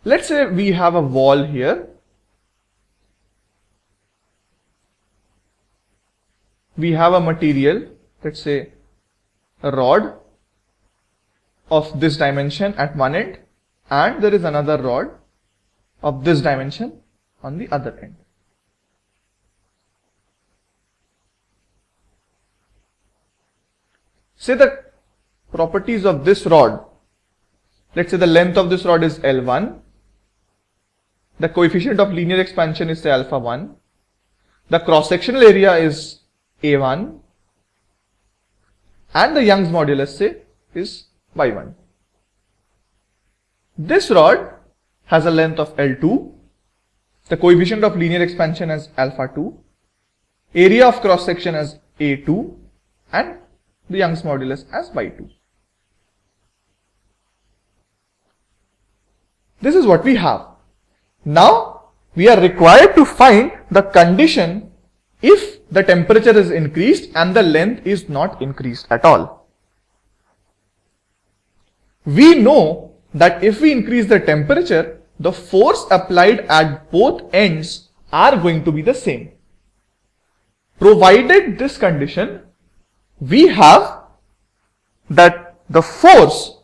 Let's say we have a wall here. We have a material, let's say a rod of this dimension at one end, and there is another rod of this dimension on the other end. Say the properties of this rod. Let's say the length of this rod is L1. The coefficient of linear expansion is say alpha 1. The cross-sectional area is A1. And the Young's modulus say is Y1. This rod has a length of L2. The coefficient of linear expansion as alpha 2. Area of cross-section as A2. And the Young's modulus as Y2. This is what we have. Now we are required to find the condition if the temperature is increased and the length is not increased at all. We know that if we increase the temperature, the force applied at both ends are going to be the same. Provided this condition, we have that the force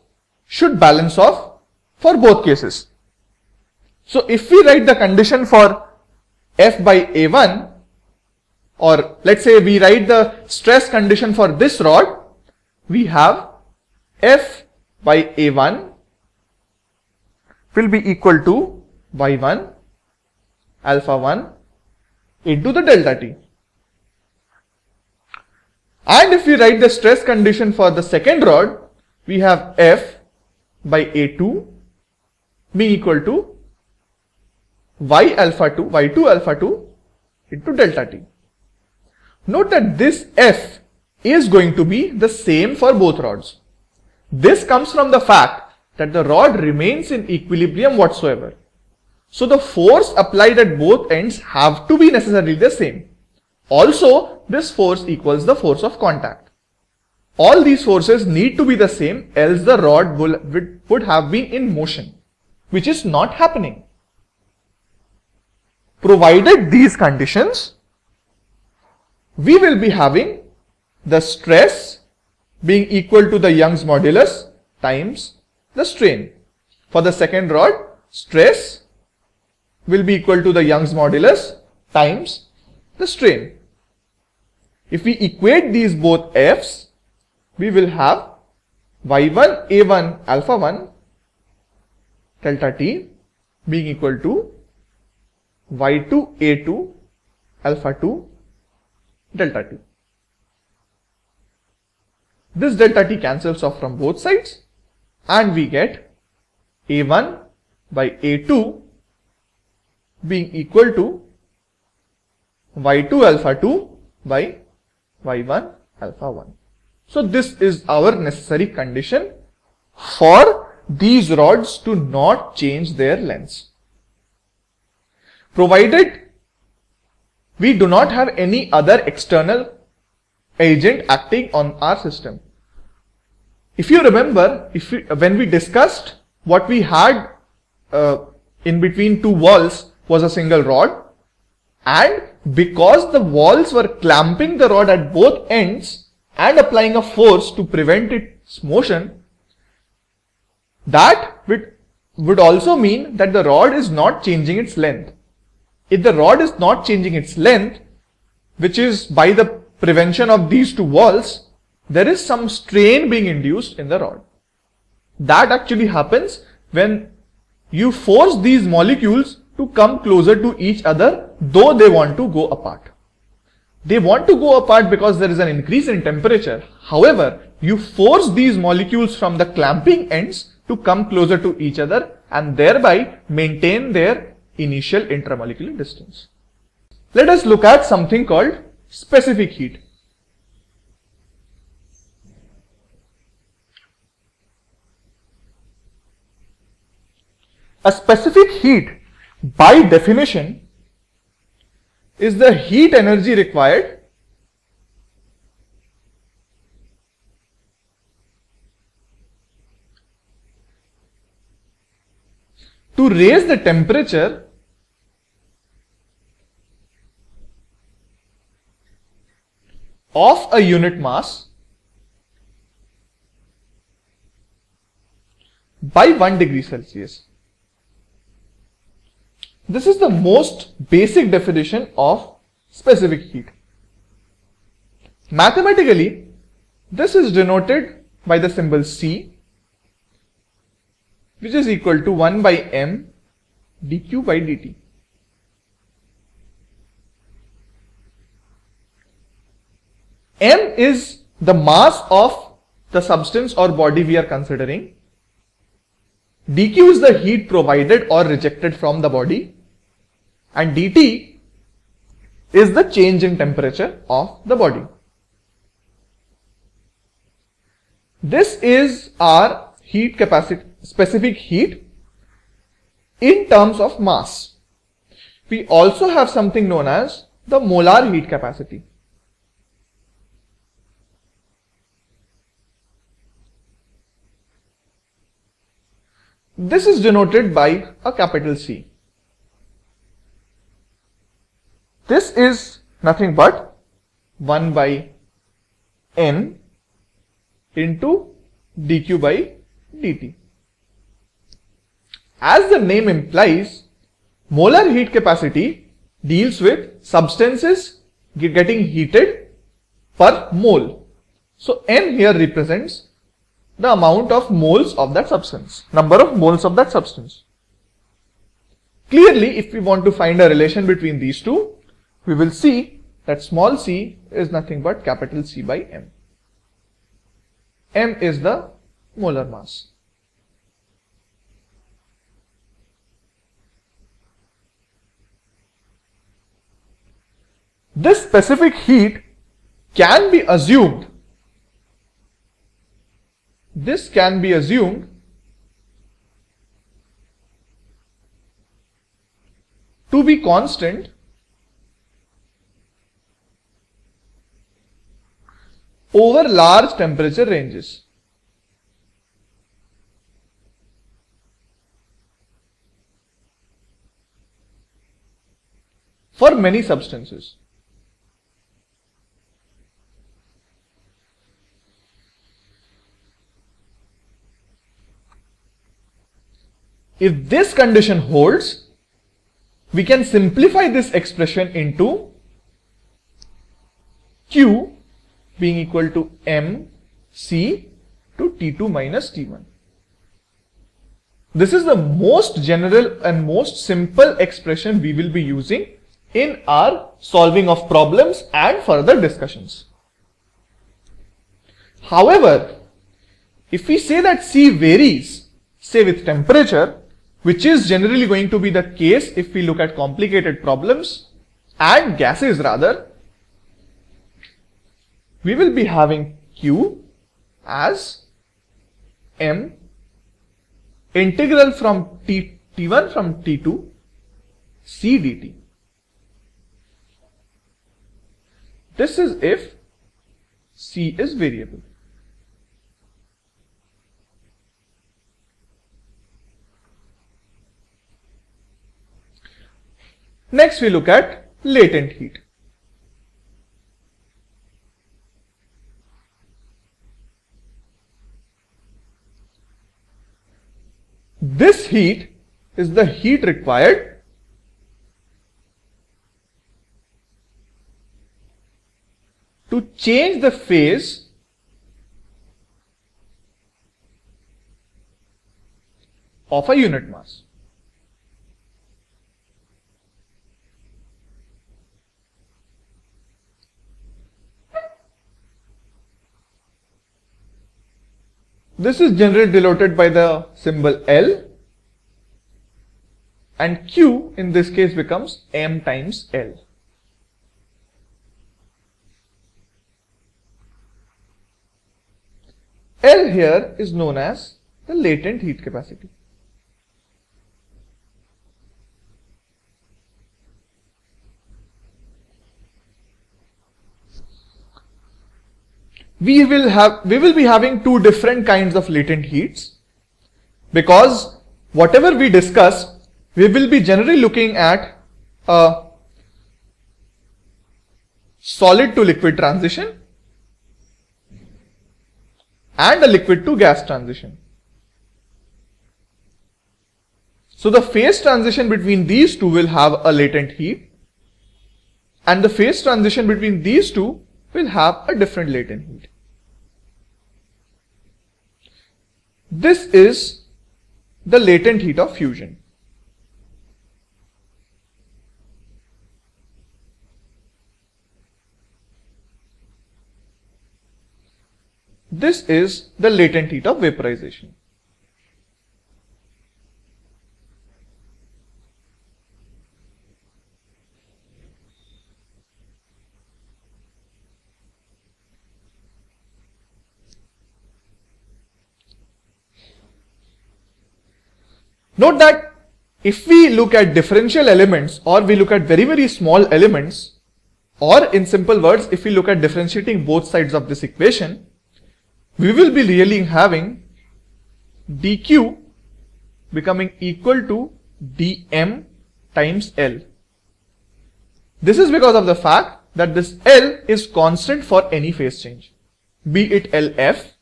should balance off for both cases. So if we write the condition for F by A1, or let's say we write the stress condition for this rod, we have F by A1 will be equal to Y1 alpha 1 into the delta T. And if we write the stress condition for the second rod, we have F by A2 being equal to Y alpha 2, Y2 alpha 2 into delta T. Note that this F is going to be the same for both rods. This comes from the fact that the rod remains in equilibrium whatsoever. So the force applied at both ends have to be necessarily the same. Also, this force equals the force of contact. All these forces need to be the same, else the rod would have been in motion, which is not happening. Provided these conditions, we will be having the stress being equal to the Young's modulus times the strain. For the second rod, stress will be equal to the Young's modulus times the strain. If we equate these both F's, we will have Y1 A1 alpha 1 delta T being equal to Y2 A2 alpha 2 delta T. This delta T cancels off from both sides and we get A1 by A2 being equal to Y2 alpha 2 by Y1 alpha 1. So this is our necessary condition for these rods to not change their lengths. Provided we do not have any other external agent acting on our system. If you remember, when we discussed what we had in between two walls was a single rod, and because the walls were clamping the rod at both ends and applying a force to prevent its motion, that would also mean that the rod is not changing its length. If the rod is not changing its length, which is by the prevention of these two walls, there is some strain being induced in the rod. That actually happens when you force these molecules to come closer to each other, though they want to go apart. They want to go apart because there is an increase in temperature. However, you force these molecules from the clamping ends to come closer to each other and thereby maintain their initial intramolecular distance. Let us look at something called specific heat. A specific heat, by definition, is the heat energy required to raise the temperature of a unit mass by 1 degree Celsius. This is the most basic definition of specific heat. Mathematically, this is denoted by the symbol C, which is equal to 1 by m dq by dt. M is the mass of the substance or body we are considering. dq is the heat provided or rejected from the body, and dt is the change in temperature of the body. This is our heat capacity, specific heat in terms of mass. We also have something known as the molar heat capacity. This is denoted by a capital C. This is nothing but 1 by n into dq by dt. As the name implies, molar heat capacity deals with substances getting heated per mole. So n here represents the amount of moles of that substance, number of moles of that substance. Clearly, if we want to find a relation between these two, we will see that small c is nothing but capital C by m. M is the molar mass. This specific heat can be assumed. This can be assumed to be constant over large temperature ranges. For many substances. If this condition holds, we can simplify this expression into Q being equal to mc to T2 minus T1. This is the most general and most simple expression we will be using in our solving of problems and further discussions. However, if we say that C varies, say with temperature, which is generally going to be the case if we look at complicated problems and gases rather, we will be having Q as m integral from T1 from T2 C dt. This is if C is variable. Next we look at latent heat. This heat is the heat required to change the phase of a unit mass. This is generally denoted by the symbol L, and Q in this case becomes m times L. L here is known as the latent heat capacity. We will be having two different kinds of latent heats, because whatever we discuss, we will be generally looking at a solid to liquid transition and a liquid to gas transition. So the phase transition between these two will have a latent heat, and the phase transition between these two will have a different latent heat. This is the latent heat of fusion. This is the latent heat of vaporization. Note that if we look at differential elements, or we look at very small elements, or in simple words, if we look at differentiating both sides of this equation, we will be really having dq becoming equal to dm times L. This is because of the fact that this L is constant for any phase change, be it LF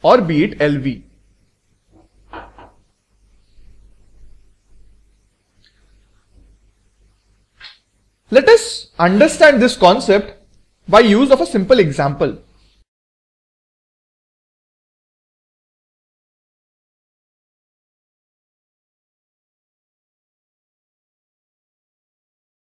or be it LV. Let us understand this concept by use of a simple example.